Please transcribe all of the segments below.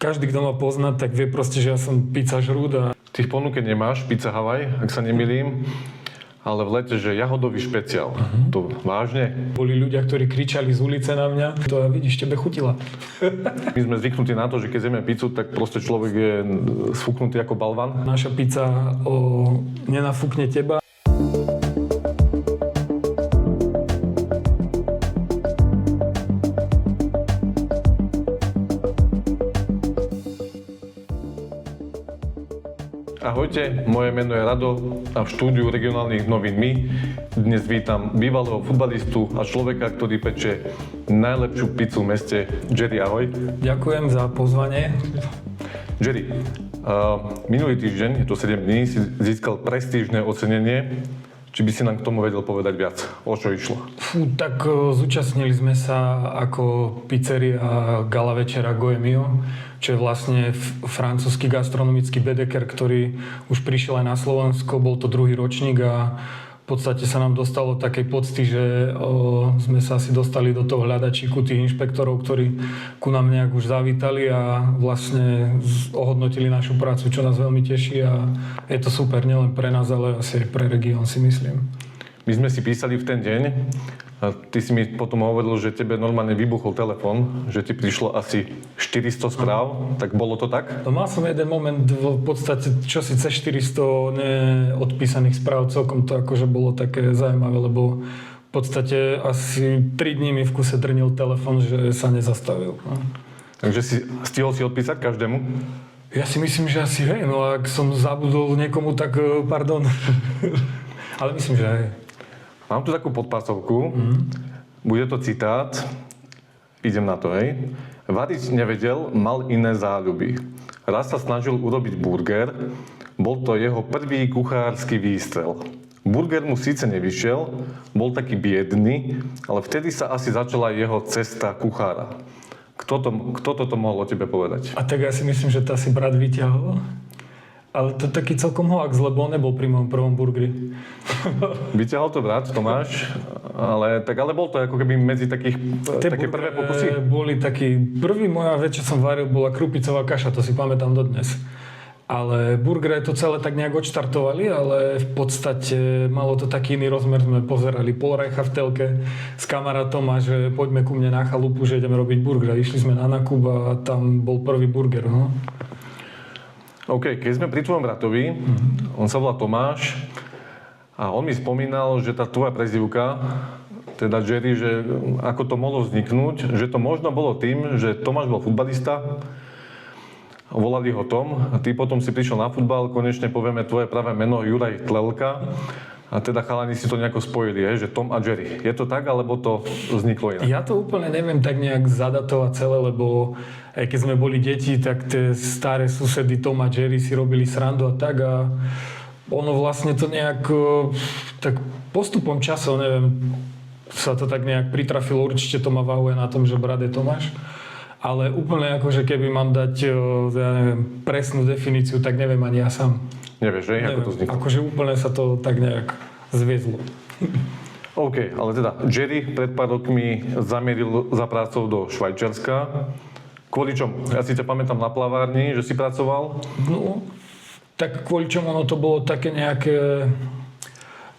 Každý, kto ma pozná, tak vie proste, že ja som pizza žrút a Ty v ponuke nemáš pizza Hawaii, ak sa nemýlim, ale v lete, že jahodový špeciál. To vážne? boli ľudia, ktorí kričali z ulice na mňa. To a vidíš, tebe chutila. My sme zvyknutí na to, že keď zjeme pizzu, tak proste človek je sfúknutý ako balvan. Naša pizza nenafúkne teba. Ahojte, moje meno je Rado a v štúdiu regionálnych novín My dnes vítam bývalého futbalistu a človeka, ktorý peče najlepšiu pizzu v meste. Jerry, ahoj. Ďakujem za pozvanie. Jerry, minulý týždeň, je to 7 dní, si získal prestížne ocenenie. Či by si nám k tomu vedel povedať viac? O čo išlo? Tak zúčastnili sme sa ako pizzeria Gala Večera Goemio, čo je vlastne francúzsky gastronomický bedeker, ktorý už prišiel aj na Slovensko. Bol to druhý ročník a v podstate sa nám dostalo takej pocty, že sme sa asi dostali do toho hľadačíku tých inšpektorov, ktorí ku nám nejak už zavítali a vlastne ohodnotili našu prácu, čo nás veľmi teší a je to super nielen pre nás, ale asi aj pre región, si myslím. My sme si písali v ten deň a ty si mi potom hovoril, že tebe normálne vybuchol telefón, že ti prišlo asi 400 správ, tak bolo to tak? No, mal som jeden moment v podstate, čo si cez 400 neodpísaných správ, celkom to akože bolo také zaujímavé, lebo v podstate asi 3 dní mi v kuse drnil telefón, že sa nezastavil. No. Takže stihol si odpísať každému? Ja si myslím, že asi hej, no ak som zabudol niekomu, tak pardon. Ale myslím, že hej. Mám tu takú podpásovku, bude to citát, idem na to, hej. Variť nevedel, mal iné záľuby. Raz sa snažil urobiť burger, bol to jeho prvý kuchársky výstrel. Burger mu síce nevyšiel, bol taký biedný, ale vtedy sa asi začala jeho cesta kuchára. Kto toto mohol o tebe povedať? A tak ja si myslím, že to asi brat vyťahol. Ale to je taký celkom hoax, lebo on nebol pri mojom prvom burgeri. Vyťahol to brat, Tomáš, ale bol to ako keby medzi také prvé pokusy? Boli taký, prvý moja vec, čo som varil, bola krupicová kaša, to si pamätám dodnes. Ale burgery to celé tak nejak odštartovali, ale v podstate malo to taký iný rozmer. Sme pozerali polrajcha v telke s kamarátom a že poďme ku mne na chalupu, že ideme robiť burger. Išli sme na nákup a tam bol prvý burger, no. OK, keď sme pri tvojom bratovi, on sa volá Tomáš a on mi spomínal, že tá tvoja prezývka, teda Jerry, že ako to mohlo vzniknúť, že to možno bolo tým, že Tomáš bol futbalista, volali ho Tom a ty potom si prišiel na futbal, konečne povieme tvoje pravé meno Juraj Tlelka a teda chalani si to nejako spojili, že Tom a Jerry. Je to tak, alebo to vzniklo inak? Ja to úplne neviem tak nejak zadatovať celé, lebo aj keď sme boli deti, tak tie staré susedy Tom a Jerry si robili srandu a tak a ono vlastne to nejak tak postupom časov, neviem, sa to tak nejak pritrafilo, určite to ma vahuje na tom, že brat je Tomáš. Ale úplne akože keby mám dať, ja neviem, presnú definíciu, tak neviem ani ja sám. Nevieš, že? Ako to vzniklo? Akože úplne sa to tak nejak zviezlo. OK, ale teda Jerry pred pár rokmi zamieril za prácou do Švajčiarska. Kvôli čomu? Ja si ťa pamätám na plavárni, že si pracoval. No, tak kvôli čomu ono to bolo také nejaké,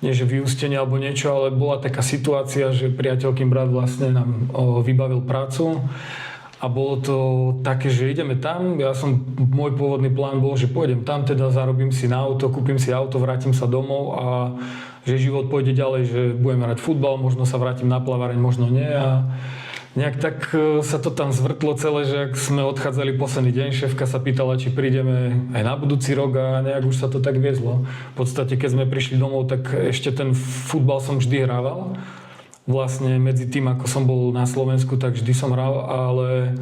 nie že vyústenie alebo niečo, ale bola taká situácia, že priateľkým brat vlastne nám vybavil prácu. A bolo to také, že ideme tam, môj pôvodný plán bol, že pôjdem tam, teda zarobím si na auto, kúpim si auto, vrátim sa domov a že život pôjde ďalej, že budem hrať futbal, možno sa vrátim na plaváreň, možno nie a nejak tak sa to tam zvrtlo celé, že ak sme odchádzali posledný deň, šéfka sa pýtala, či prídeme aj na budúci rok a nejak už sa to tak viezlo. V podstate, keď sme prišli domov, tak ešte ten futbal som vždy hrával. Vlastne medzi tým, ako som bol na Slovensku, tak vždy som hral, ale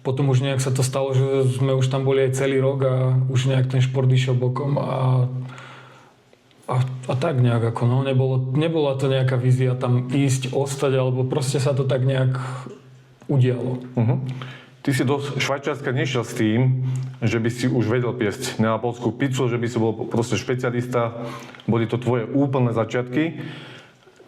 potom už nejak sa to stalo, že sme už tam boli aj celý rok a už nejak ten šport išiel bokom a tak nejak ako, no, nebola to nejaká vízia tam ísť, ostať, alebo proste sa to tak nejak udialo. Ty si do Švajčiarska nešiel s tým, že by si už vedel piesť neapolskú pizzu, že by si bol proste špecialista, boli to tvoje úplné začiatky.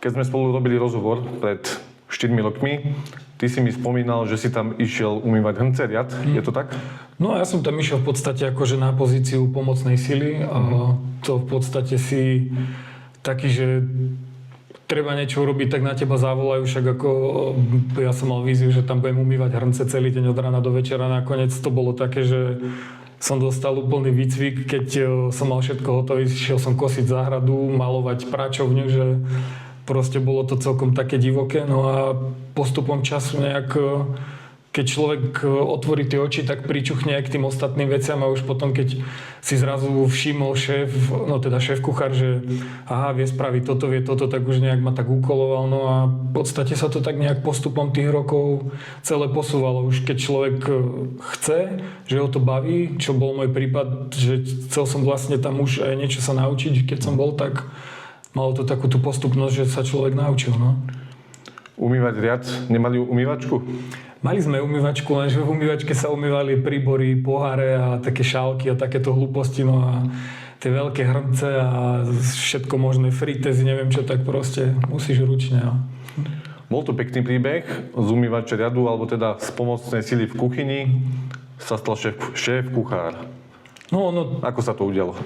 Keď sme spolu robili rozhovor pred 4 rokmi, Ty si mi spomínal, že si tam išiel umývať hrnce riad, je to tak? No ja som tam išiel v podstate akože na pozíciu pomocnej sily a to v podstate si taký, že treba niečo urobiť, tak na teba zavolajú, však ako ja som mal víziu, že tam budem umývať hrnce celý deň od rána do večera, nakoniec to bolo také, že som dostal úplný výcvik, keď som mal všetko hotové, šiel som kosiť záhradu, malovať pračovňu, že proste bolo to celkom také divoké, no a postupom času nejak, keď človek otvorí tie oči, tak pričuchne aj k tým ostatným veciam a už potom, keď si zrazu všimol šéf kuchár, že aha, vie spraviť toto, vie toto, tak už nejak ma tak ukoloval, no a v podstate sa to tak nejak postupom tých rokov celé posúvalo. Už keď človek chce, že ho to baví, čo bol môj prípad, že chcel som vlastne tam už aj niečo sa naučiť, keď som bol, tak malo to takú tú postupnosť, že sa človek naučil, no. Umývať riad, nemali umývačku? Mali sme umývačku, lenže v umývačke sa umývali príbory, poháre a také šálky a takéto hlúposti, no a tie veľké hrnce a všetko možné fritézy, neviem čo, tak proste musíš ručne, no. Bol to pekný príbeh z umývača riadu, alebo teda z pomocnej sily v kuchyni sa stal šéf kuchár. No, Ako sa to udialo?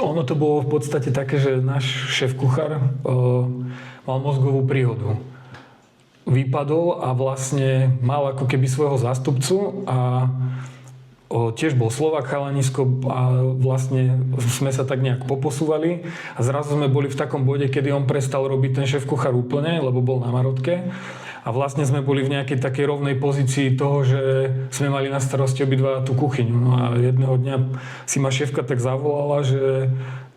ono to bolo v podstate také, že náš šéf kuchár mal mozgovú príhodu. Vypadol a vlastne mal ako keby svojho zástupcu a tiež bol Slovák chalanisko a vlastne sme sa tak nejak poposúvali a zrazu sme boli v takom bode, kedy on prestal robiť ten šéf kuchár úplne, lebo bol na marotke. A vlastne sme boli v nejakej takej rovnej pozícii toho, že sme mali na starosti obidva tú kuchyňu. No a jedného dňa si ma šéfka tak zavolala, že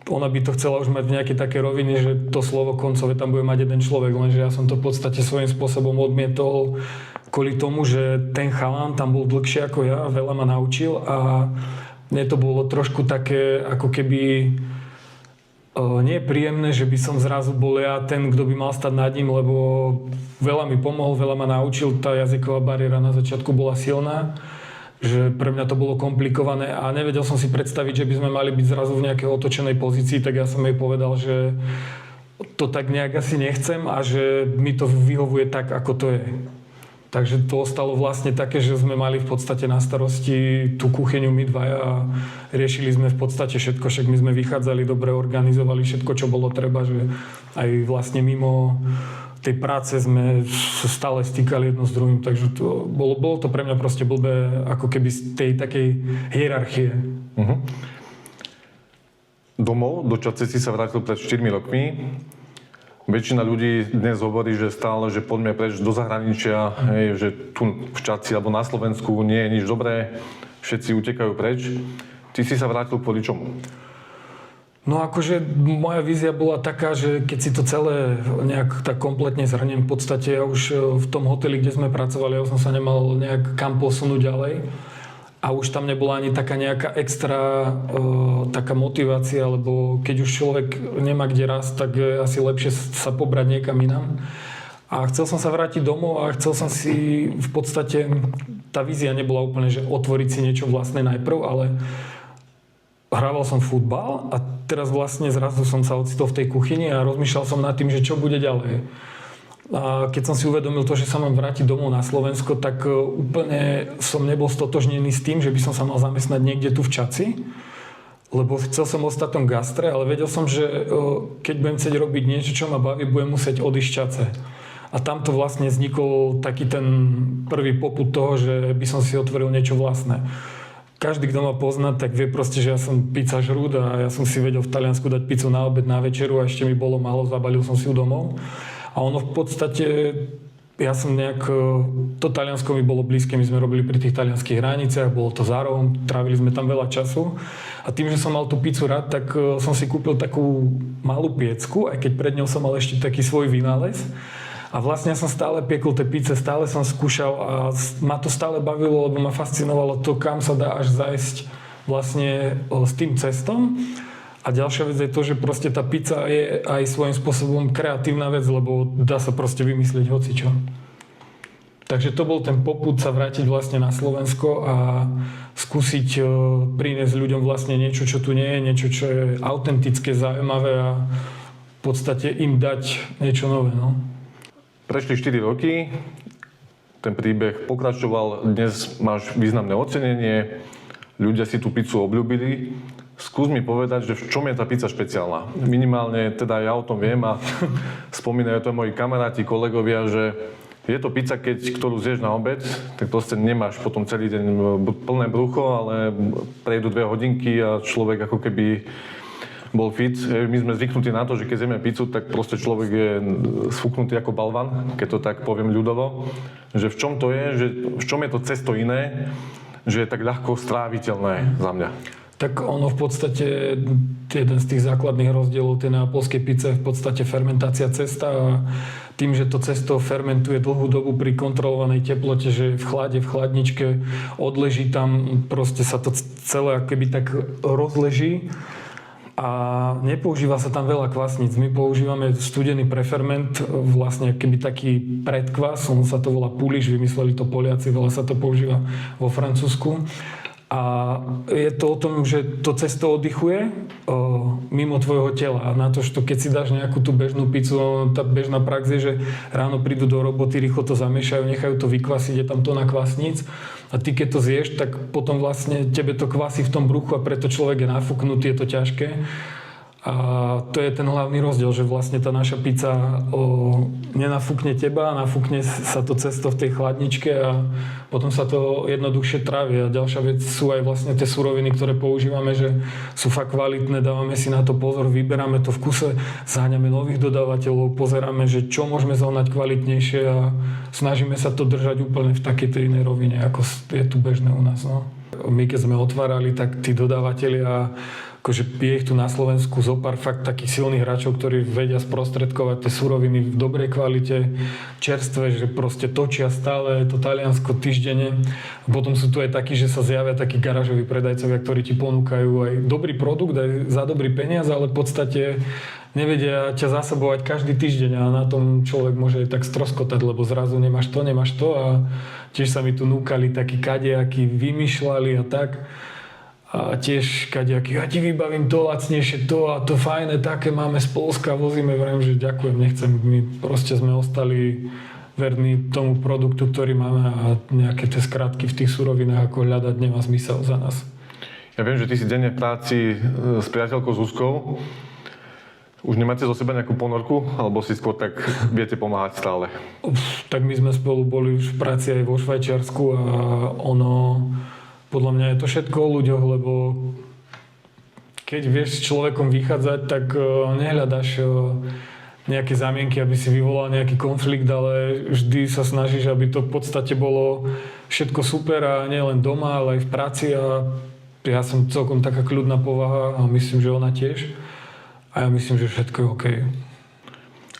ona by to chcela už mať v nejakej takej rovine, že to slovo koncové tam bude mať jeden človek, lenže ja som to v podstate svojím spôsobom odmietol kvôli tomu, že ten chalán tam bol dlhšie ako ja, veľa ma naučil a mne to bolo trošku také ako keby nie je príjemné, že by som zrazu bol ja ten, kto by mal stať nad ním, lebo veľa mi pomohol, veľa ma naučil, tá jazyková bariéra na začiatku bola silná, že pre mňa to bolo komplikované a nevedel som si predstaviť, že by sme mali byť zrazu v nejakej otočenej pozícii, tak ja som jej povedal, že to tak nejak asi nechcem a že mi to vyhovuje tak, ako to je. Takže to ostalo vlastne také, že sme mali v podstate na starosti tú kuchyňu my dvaja a riešili sme v podstate všetko, však my sme vychádzali, dobre organizovali všetko, čo bolo treba, že aj vlastne mimo tej práce sme sa stále stýkali jedno s druhým, takže to bolo to pre mňa proste blbé, ako keby z tej takej hierarchie. Uh-huh. Domov, do Čace si sa vrátil pred 4 rokmi. Väčšina ľudí dnes hovorí, že stále, že poďme preč do zahraničia, že tu v Čadci alebo na Slovensku nie je nič dobré, všetci utekajú preč. Ty si sa vrátil kvôli čomu? No akože moja vízia bola taká, že keď si to celé nejak tak kompletne zhrniem, v podstate ja už v tom hoteli, kde sme pracovali, ja som sa nemal nejak kam posunúť ďalej. A už tam nebola ani taká nejaká extra taká motivácia, lebo keď už človek nemá kde rásť, tak je asi lepšie sa pobrať niekam inám. A chcel som sa vrátiť domov a chcel som si v podstate, tá vízia nebola úplne, že otvoriť si niečo vlastné najprv, ale hrával som futbal a teraz vlastne zrazu som sa ocitol v tej kuchyni a rozmýšľal som nad tým, že čo bude ďalej. A keď som si uvedomil to, že sa mám vrátiť domov na Slovensko, tak úplne som nebol stotožnený s tým, že by som sa mal zamestnať niekde tu v Čaci, lebo chcel som ostať v tom gastre, ale vedel som, že keď budem chcieť robiť niečo, čo ma baví, budem musieť odísť z Čace. A tamto vlastne vznikol taký ten prvý popud toho, že by som si otvoril niečo vlastné. Každý, kto ma pozná, tak vie proste, že ja som pizza žrút a ja som si vedel v Taliansku dať pizzu na obed, na večeru a ešte mi bolo málo, zabalil som si ju domov. A ono v podstate, ja som nejak, to Taliansko mi bolo blízke, my sme robili pri tých talianských hraniciach, bolo to za rohom, trávili sme tam veľa času. A tým, že som mal tú pizzu rád, tak som si kúpil takú malú piecku, aj keď pred ňou som mal ešte taký svoj vynález. A vlastne ja som stále piekol tie pizze, stále som skúšal a ma to stále bavilo, lebo ma fascinovalo to, kam sa dá až zajsť vlastne s tým cestom. A ďalšia vec je to, že proste tá pizza je aj svojím spôsobom kreatívna vec, lebo dá sa proste vymyslieť hocičo. Takže to bol ten popud sa vrátiť vlastne na Slovensko a skúsiť priniesť ľuďom vlastne niečo, čo tu nie je, niečo, čo je autentické, zaujímavé a v podstate im dať niečo nové. No. Prešli 4 roky, ten príbeh pokračoval. Dnes máš významné ocenenie, ľudia si tú pizzu obľúbili. Skús mi povedať, že v čom je tá pizza špeciálna? Minimálne teda ja o tom viem a spomínajú to moji kamaráti, kolegovia, že je to pizza, ktorú zješ na obed, tak proste nemáš potom celý deň plné brucho, ale prejdú 2 hodinky a človek ako keby bol fit. My sme zvyknutí na to, že keď zjeme pizzu, tak proste človek je sfúknutý ako balvan, keď to tak poviem ľudovo. Že v čom to je, že v čom je to cesto iné, že je tak ľahko stráviteľné za mňa. Tak ono v podstate, jeden z tých základných rozdielov tej neapolskej pizze je v podstate fermentácia cesta a tým, že to cesto fermentuje dlhú dobu pri kontrolovanej teplote, že v chlade, v chladničke odleží tam, proste sa to celé akoby tak rozleží a nepoužíva sa tam veľa kvasníc. My používame studený preferment, vlastne keby taký predkvas, on sa to volá puliš, vymysleli to Poliaci, veľa sa to používa vo Francúzsku. A je to o tom, že to cesto oddychuje mimo tvojho tela. A na to, že keď si dáš nejakú tú bežnú pizzu, tá bežná prax je, že ráno prídu do roboty, rýchlo to zamiešajú, nechajú to vykvasiť, je tam tona kvasníc. A ty keď to zješ, tak potom vlastne tebe to kvasí v tom bruchu a preto človek je nafúknutý, je to ťažké. A to je ten hlavný rozdiel, že vlastne tá naša pizza nenafúkne teba, nafúkne sa to cesto v tej chladničke a potom sa to jednoduchšie trávi. A ďalšia vec sú aj vlastne tie suroviny, ktoré používame, že sú fakt kvalitné, dávame si na to pozor, vyberáme to v kuse, zháňame nových dodávateľov, pozeráme, že čo môžeme zohnať kvalitnejšie a snažíme sa to držať úplne v takej inej rovine, ako je tu bežné u nás. No. My keď sme otvárali, tak tí dodávateľia, akože je ich tu na Slovensku zopár fakt takých silných hráčov, ktorí vedia sprostredkovať tie suroviny v dobrej kvalite, čerstvé, že proste točia stále to Taliansko týždenne. Potom sú tu aj takí, že sa zjavia takí garážoví predajcovia, ktorí ti ponúkajú aj dobrý produkt, aj za dobrý peniaz, ale v podstate nevedia ťa zásobovať každý týždeň a na tom človek môže aj tak stroskotať, lebo zrazu nemáš to a tiež sa mi tu núkali takí kadejakí, vymýšľali a tak. A tiež kadejakí, ja ti vybavím to lacnejšie, to a to fajné, také máme z Poľska, vozíme, vrem, že ďakujem, nechcem, my proste sme ostali verní tomu produktu, ktorý máme a nejaké tie skratky v tých surovinách ako hľadať nemá zmysel za nás. Ja viem, že ty si denne v práci s priateľkou Zuzkou. Už nemáte zo seba nejakú ponorku, alebo si skôr tak viete pomáhať stále? Tak my sme spolu boli už v práci aj vo Švajčiarsku a podľa mňa je to všetko o ľuďoch, lebo keď vieš s človekom vychádzať, tak nehľadaš nejaké zámienky, aby si vyvolal nejaký konflikt, ale vždy sa snažíš, aby to v podstate bolo všetko super a nie len doma, ale aj v práci a ja som celkom taká kľudná povaha a myslím, že ona tiež. A ja myslím, že všetko je OK.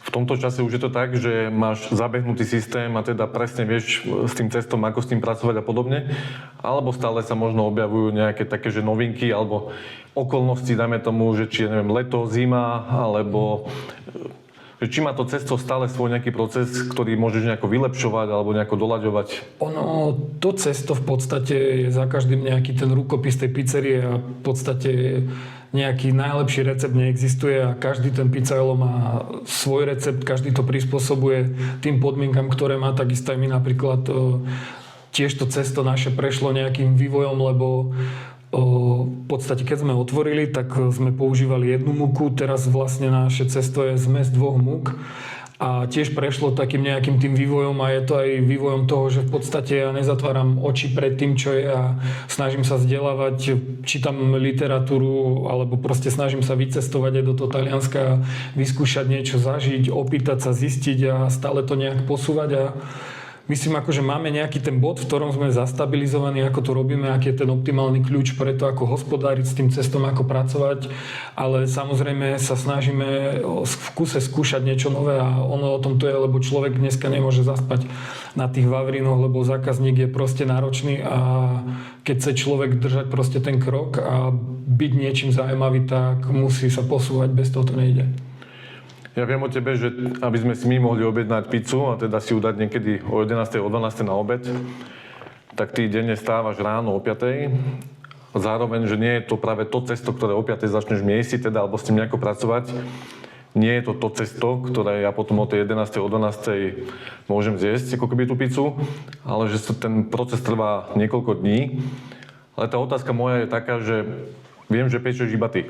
V tomto čase už je to tak, že máš zabehnutý systém a teda presne vieš s tým cestom, ako s tým pracovať a podobne? Alebo stále sa možno objavujú nejaké také, že novinky alebo okolnosti, dajme tomu, že či je, neviem, leto, zima, alebo že či má to cesto stále svoj nejaký proces, ktorý môžeš nejako vylepšovať alebo nejako doľaďovať? Ono, to cesto v podstate je za každým nejaký ten rukopis tej pizzerie a v podstate nejaký najlepší recept neexistuje a každý ten pizzaiolo má svoj recept, každý to prispôsobuje tým podmienkam, ktoré má. Takisto aj my napríklad tiež to cesto naše prešlo nejakým vývojom, lebo v podstate keď sme otvorili, tak sme používali jednu múku, teraz vlastne naše cesto je zmes 2 múk. A tiež prešlo takým nejakým tým vývojom a je to aj vývojom toho, že v podstate ja nezatváram oči pred tým, čo je a snažím sa vzdelávať, čítam literatúru alebo proste snažím sa vycestovať aj do toho Talianska, vyskúšať niečo, zažiť, opýtať sa, zistiť a stále to nejak posúvať a myslím, akože máme nejaký ten bod, v ktorom sme zastabilizovaní, ako to robíme, aký je ten optimálny kľúč pre to, ako hospodáriť s tým cestom, ako pracovať, ale samozrejme sa snažíme v kuse skúšať niečo nové a ono o tom to je, lebo človek dneska nemôže zaspať na tých vavrinoch, lebo zákazník je proste náročný a keď chce človek držať proste ten krok a byť niečím zaujímavý, tak musí sa posúvať, bez toho to nejde. Ja viem o tebe, že aby sme si my mohli objednať pizzu a teda si ju dať niekedy o 11. o 12. na obed, tak ty denne stávaš ráno o 5. Zároveň, že nie je to práve to cesto, ktoré o 5. začneš miesiť, teda, alebo s tým nejako pracovať. nie je to cesto, ktoré ja potom o tej 11. o 12. môžem zjesť ako keby tú pizzu, ale že ten proces trvá niekoľko dní. Ale tá otázka moja je taká, že viem, že pečeš iba ty.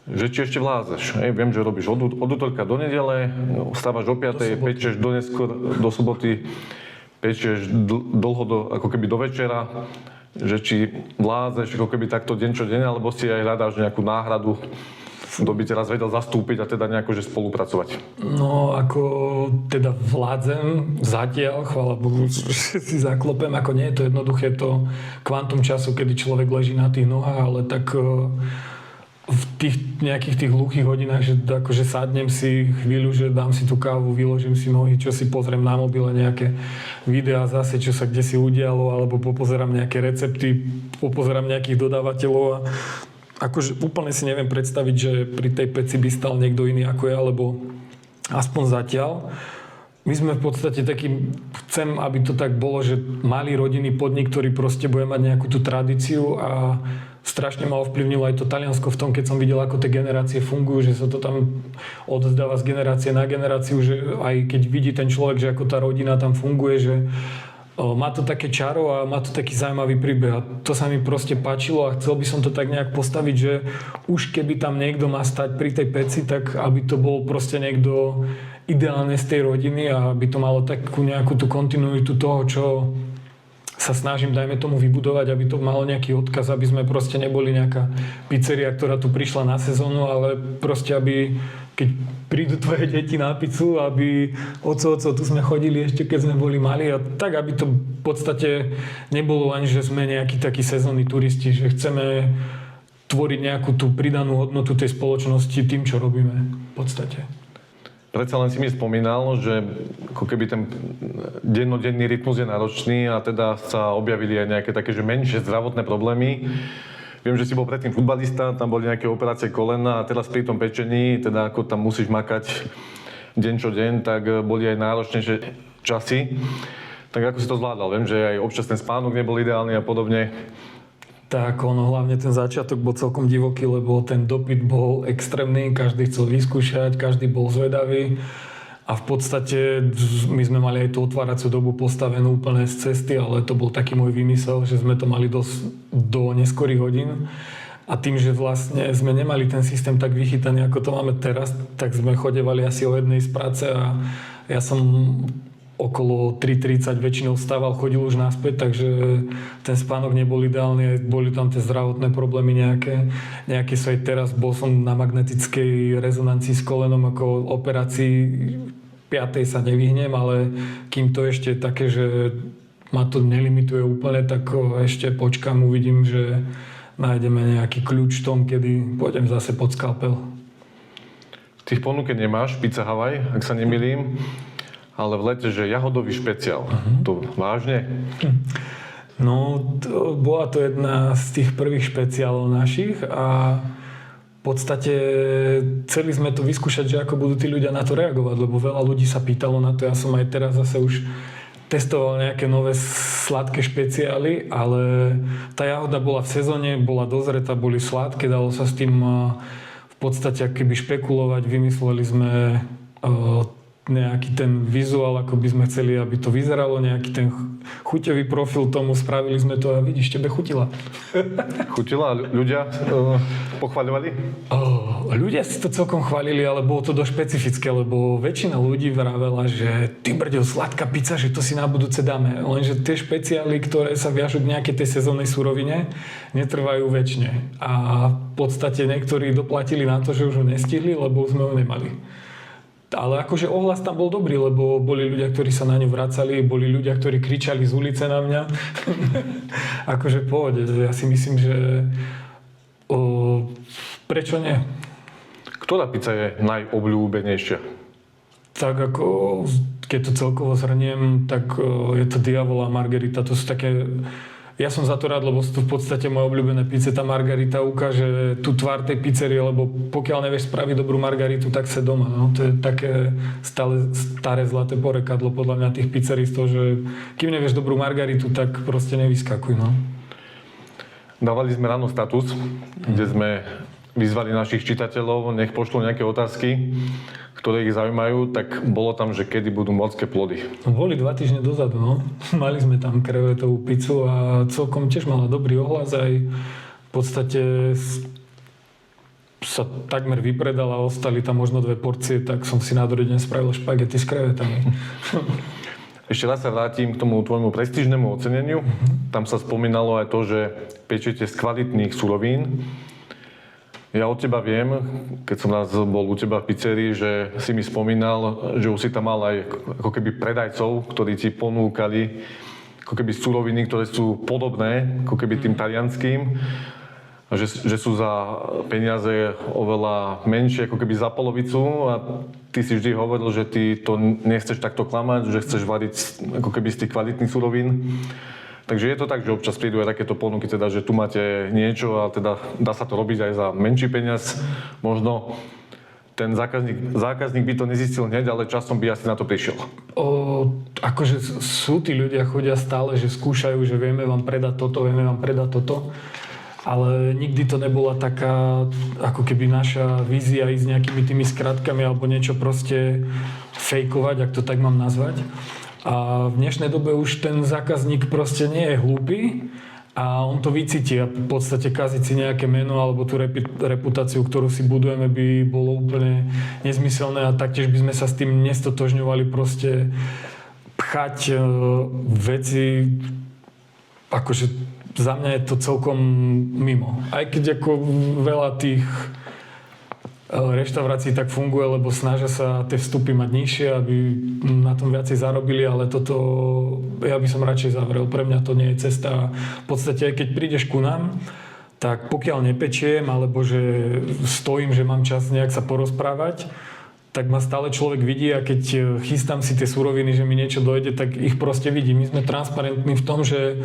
Že či ešte vládzeš. Viem, že robíš od utorka do nedele, vstávaš o 5, pečeš do soboty, pečeš dlho ako keby do večera. Že či vládzeš ako keby takto deň čo deň, alebo si aj hľadáš nejakú náhradu, kto by teraz vedel zastúpiť a teda nejako že spolupracovať. No, ako teda vládzem zatiaľ, chvála Bohu, že si zaklopem, ako nie je to jednoduché, to kvantum času, kedy človek leží na tých nohách, ale tak v tých nejakých tých hluchých hodinách, že akože sadnem si chvíľu, že dám si tú kávu, vyložím si nohy, čo si pozriem na mobile, nejaké videá zase, čo sa kde si udialo, alebo popozerám nejaké recepty, popozerám nejakých dodávateľov a akože úplne si neviem predstaviť, že pri tej peci by stal niekto iný ako ja, lebo aspoň zatiaľ. My sme v podstate taký, chcem, aby to tak bolo, že malý rodinný podnik, ktorý proste bude mať nejakú tú tradíciu a strašne ma ovplyvnilo aj to Taliansko v tom, keď som videl, ako tie generácie fungujú, že sa to tam odozdáva z generácie na generáciu, že aj keď vidí ten človek, že ako tá rodina tam funguje, že má to také čaro a má to taký zaujímavý príbeh. A to sa mi proste páčilo a chcel by som to tak nejak postaviť, že už keby tam niekto má stať pri tej peci, tak aby to bol proste niekto ideálne z tej rodiny a aby to malo takú nejakú tú kontinuitu toho, čo sa snažím, dajme tomu, vybudovať, aby to malo nejaký odkaz, aby sme proste neboli nejaká pizzeria, ktorá tu prišla na sezónu, ale proste, aby keď prídu tvoje deti na pizzu, aby oco, tu sme chodili ešte, keď sme boli mali a tak, aby to v podstate nebolo ani, že sme nejakí takí sezónni turisti, že chceme tvoriť nejakú tú pridanú hodnotu tej spoločnosti tým, čo robíme v podstate. Predsa len si mi spomínal, že ako keby ten dennodenný rytmus je náročný a teda sa objavili aj nejaké také, že menšie zdravotné problémy. Viem, že si bol predtým futbalista, tam boli nejaké operácie kolena a teraz pri tom pečení, teda ako tam musíš makať deň čo deň, tak boli aj náročnejšie časy. Tak ako si to zvládal? Viem, že aj občas ten spánok nebol ideálny a podobne. Tak ono, hlavne ten začiatok bol celkom divoký, lebo ten dopyt bol extrémny, každý chcel vyskúšať, každý bol zvedavý a v podstate my sme mali aj tú otváraciu dobu postavenú úplne z cesty, ale to bol taký môj výmysel, že sme to mali do neskorých hodín a tým, že vlastne sme nemali ten systém tak vychytaný, ako to máme teraz, tak sme chodevali asi o jednej z práce a ja som okolo 3:30 väčšinou vstával, chodil už naspäť, takže ten spánok nebol ideálny, boli tam tie zdravotné problémy nejaké sú aj teraz. Bol som na magnetickej rezonancii s kolenom, ako operácii 5. sa nevyhnem, ale kým to ešte je také, že ma to nelimituje úplne, tak ešte počkám, uvidím, že nájdeme nejaký kľúč v tom, kedy pôjdem zase pod skalpel. Ty v ponuke nemáš pizza Hawaii, ak sa nemýlim. Ale v lete, že jahodový špeciál. To vážne? No, bola to jedna z tých prvých špeciálov našich a v podstate chceli sme to vyskúšať, že ako budú tí ľudia na to reagovať, lebo veľa ľudí sa pýtalo na to. Ja som aj teraz zase už testoval nejaké nové sladké špeciály, ale tá jahoda bola v sezóne, bola dozretá, boli sladké, dalo sa s tým v podstate akoby špekulovať. Vymysleli sme nejaký ten vizuál, ako by sme chceli, aby to vyzeralo, nejaký ten chuťový profil tomu, spravili sme to a vidíš, tebe chutila. Chutila? Ľudia pochvaľovali? Ľudia si to celkom chválili, ale bolo to dosť špecifické, lebo väčšina ľudí vravela, že ty brďo, sladká pizza, že to si na budúce dáme. Lenže tie špeciály, ktoré sa viažú k nejakej tej sezónnej surovine, netrvajú väčšine. A v podstate niektorí doplatili na to, že už ho nestihli, lebo sme ho nemali. Ale akože ohlas tam bol dobrý, lebo boli ľudia, ktorí sa na ňu vracali, boli ľudia, ktorí kričali z ulice na mňa. Akože pohode, ja si myslím, že prečo nie? Ktorá pizza je najobľúbenejšia? Tak ako, keď to celkovo zhrniem, tak je to Diavola a Margarita, to sú také. Ja som za to rád, lebo sú to v podstate moje obľúbené pizze. Tá margarita ukáže tú tvár tej pizzerie, lebo pokiaľ nevieš spraviť dobrú margaritu, tak sa doma. No. To je také staré zlaté porekadlo podľa mňa tých pizzeristov, že kým nevieš dobrú margaritu, tak proste nevyskakuj. No. Dávali sme ráno status, kde sme vyzvali našich čitateľov, nech pošlú nejaké otázky, ktoré ich zaujímajú, tak bolo tam, že kedy budú morské plody. Boli 2 týždne dozadu, no. Mali sme tam krevetovú pizzu a celkom tiež mala dobrý ohlas, aj v podstate sa takmer vypredala, ostali tam možno 2 porcie, tak som si na druhý deň spravil špagety s krevetami. Ešte raz sa vrátim k tomu tvojmu prestížnemu oceneniu. Tam sa spomínalo aj to, že pečiete z kvalitných surovín. Ja od teba viem, keď som raz bol u teba v pizzerii, že si mi spomínal, že už si tam mal aj ako keby predajcov, ktorí ti ponúkali ako keby suroviny, ktoré sú podobné ako keby tým talianským. Že sú za peniaze oveľa menšie, ako keby za polovicu a ty si vždy hovoril, že ty to nechceš takto klamať, že chceš variť ako keby z tých kvalitných surovín. Takže je to tak, že občas prídu aj takéto ponuky, teda, že tu máte niečo a teda dá sa to robiť aj za menší peniaz. Možno ten zákazník by to nezistil hneď, ale časom by asi na to prišiel. Akože sú tí ľudia, chodia stále, že skúšajú, že vieme vám predať toto. Ale nikdy to nebola taká, ako keby naša vízia ísť nejakými tými skratkami alebo niečo proste fejkovať, ak to tak mám nazvať. A v dnešnej dobe už ten zákazník proste nie je hlúpy a on to vycíti a v podstate kaziť si nejaké meno alebo tú reputáciu, ktorú si budujeme, by bolo úplne nezmyselné a taktiež by sme sa s tým nestotožňovali proste pchať veci, akože za mňa je to celkom mimo. Aj keď ako veľa tých reštaurácií tak funguje, lebo snažia sa tie vstupy mať nižšie, aby na tom viacej zarobili, ale toto ja by som radšej zavrel. Pre mňa to nie je cesta. V podstate, keď prídeš ku nám, tak pokiaľ nepečiem, alebo že stojím, že mám čas nejak sa porozprávať, tak ma stále človek vidí a keď chystám si tie suroviny, že mi niečo dojde, tak ich proste vidí. My sme transparentní v tom, že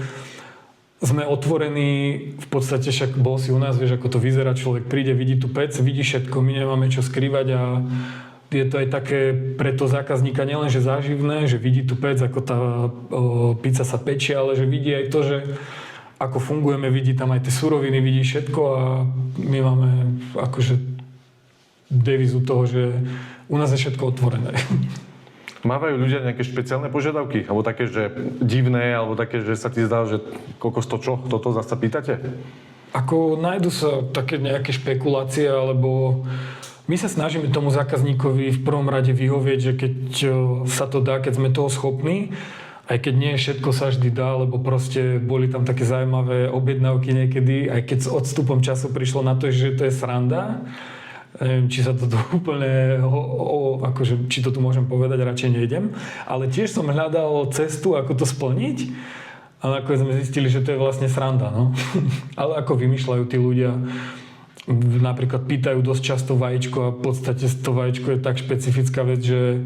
sme otvorení, v podstate však bol si u nás, vieš, ako to vyzerá, človek príde, vidí tú pec, vidí všetko, my nemáme čo skrývať a je to aj také pre toho zákazníka nielenže záživné, že vidí tú pec, ako tá pizza sa pečie, ale že vidí aj to, že ako fungujeme, vidí tam aj tie suroviny, vidí všetko a my máme akože devízu toho, že u nás je všetko otvorené. Mávajú ľudia nejaké špeciálne požiadavky? Alebo také, že divné, alebo také, že sa ti zdá, že koľko sto čo? Toto zase pýtate? Ako nájdu sa také nejaké špekulácie, alebo my sa snažíme tomu zákazníkovi v prvom rade vyhovieť, že keď sa to dá, keď sme toho schopní, aj keď nie všetko sa vždy dá, lebo proste boli tam také zaujímavé objednávky niekedy, aj keď s odstupom času prišlo na to, že to je sranda. Neviem, či sa to úplne, akože, či to tu môžem povedať, radšej nejdem. Ale tiež som hľadal cestu, ako to splniť. A nakoniec sme zistili, že to je vlastne sranda, no. Ale ako vymýšľajú tí ľudia. Napríklad pýtajú dosť často vajíčko a v podstate to vajíčko je tak špecifická vec, že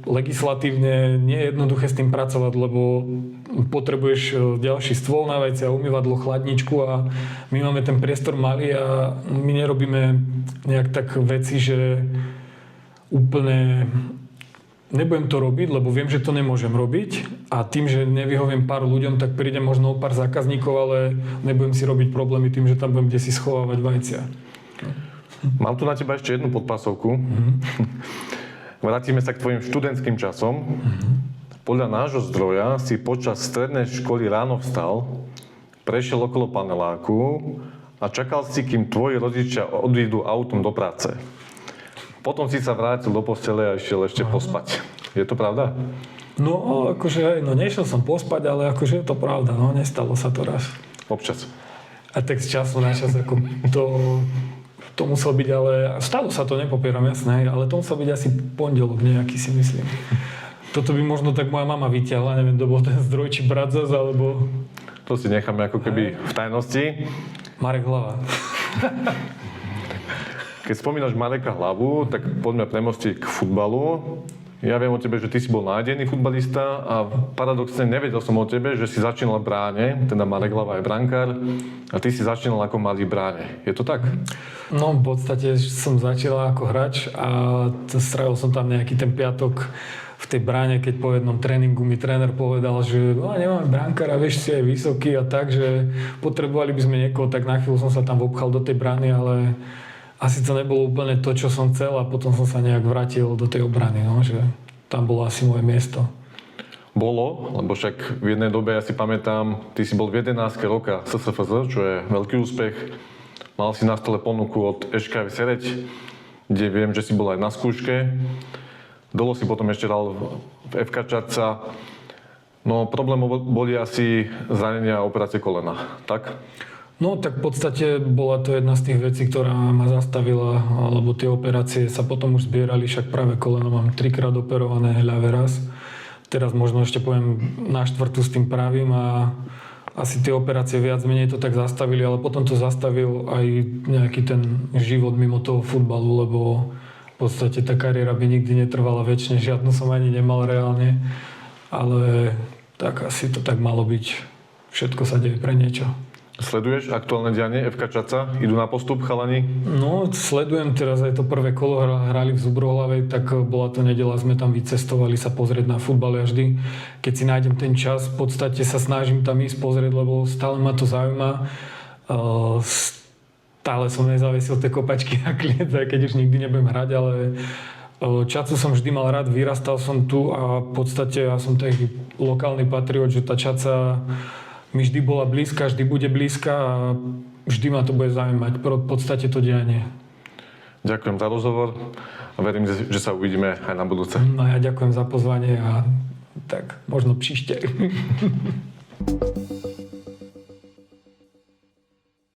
legislatívne nie je jednoduché s tým pracovať, lebo potrebuješ ďalší stôl na vajcia, umývadlo, chladničku a my máme ten priestor malý a my nerobíme nejak tak veci, že úplne nebudem to robiť, lebo viem, že to nemôžem robiť a tým, že nevyhoviem pár ľuďom, tak príde možno o pár zákazníkov, ale nebudem si robiť problémy tým, že tam budem kde si schovávať vajcia. Mám tu na teba ešte jednu podpásovku. Vrátime sa k tvojim študentským časom. Podľa nášho zdroja si počas strednej školy ráno vstal, prešiel okolo paneláku a čakal si, kým tvoji rodičia odídu autom do práce. Potom si sa vrátil do postele a išiel ešte pospať. Je to pravda? No, akože, nešiel som pospať, ale akože je to pravda, no, nestalo sa to raz. Občas. A tak z času na čas, ako to musel byť, ale stalo sa to, nepopieram, jasné, ale to musel byť asi pondelok nejaký, si myslím. Toto by možno tak moja mama vyťahla, neviem, to bol ten zdroj, či brat zas, alebo... To si necháme ako keby v tajnosti. Marek Hlava. Keď spomínaš Mareka Hlavu, tak poďme premostiť k futbalu. Ja viem o tebe, že ty si bol nádený futbalista a paradoxne nevedel som o tebe, že si začínal v bráne, teda Marek Hlava je brankár a ty si začínal ako malý bráne. Je to tak? No, v podstate som začal ako hráč a strávil som tam nejaký ten piatok v v tej bráne, keď po jednom tréningu mi tréner povedal, že nemáme brankára, vieš, si aj vysoký a tak, že potrebovali by sme niekoho, tak na chvíľu som sa tam obchal do tej brány, ale asi to nebolo úplne to, čo som chcel a potom som sa nejak vrátil do tej obrany, no, že tam bolo asi moje miesto. Bolo, lebo však v jednej dobe, ja si pamätám, ty si bol v 11. roka SSFZ, čo je veľký úspech. Mal si na stole ponuku od ŠKV Sereď, kde viem, že si bol aj na skúške. Dolo si potom ešte dal v FK Čadca. No problém boli asi zranenia a operácie kolena, tak? No tak v podstate bola to jedna z tých vecí, ktorá ma zastavila, lebo tie operácie sa potom už zbierali, však práve koleno mám 3-krát operované, ľavé raz. Teraz možno ešte poviem na 4. s tým pravým a asi tie operácie viac menej to tak zastavili, ale potom to zastavil aj nejaký ten život mimo toho futbalu, lebo v podstate tá kariéra by nikdy netrvala väčšine, žiadnu som ani nemal reálne, ale tak asi to tak malo byť. Všetko sa deje pre niečo. Sleduješ aktuálne dianie FK Čadca? Idú na postup chalani? No, sledujem teraz aj to prvé kolo, hrali v Zubrohlavej, tak bola to nedeľa, sme tam vycestovali sa pozrieť na futbal a vždy, keď si nájdem ten čas, v podstate sa snažím tam ísť pozrieť, lebo stále ma to zaujíma. Stále som nezavesil tie kopačky na kliet, aj keď už nikdy nebudem hrať, ale Čadcu som vždy mal rád, vyrastal som tu a v podstate ja som taký lokálny patriot, že tá Čadca mi vždy bola blízka, vždy bude blízka a vždy ma to bude zaujímať, v podstate to dianie. Ďakujem za rozhovor a verím, že sa uvidíme aj na budúce. No ja ďakujem za pozvanie a tak možno příště.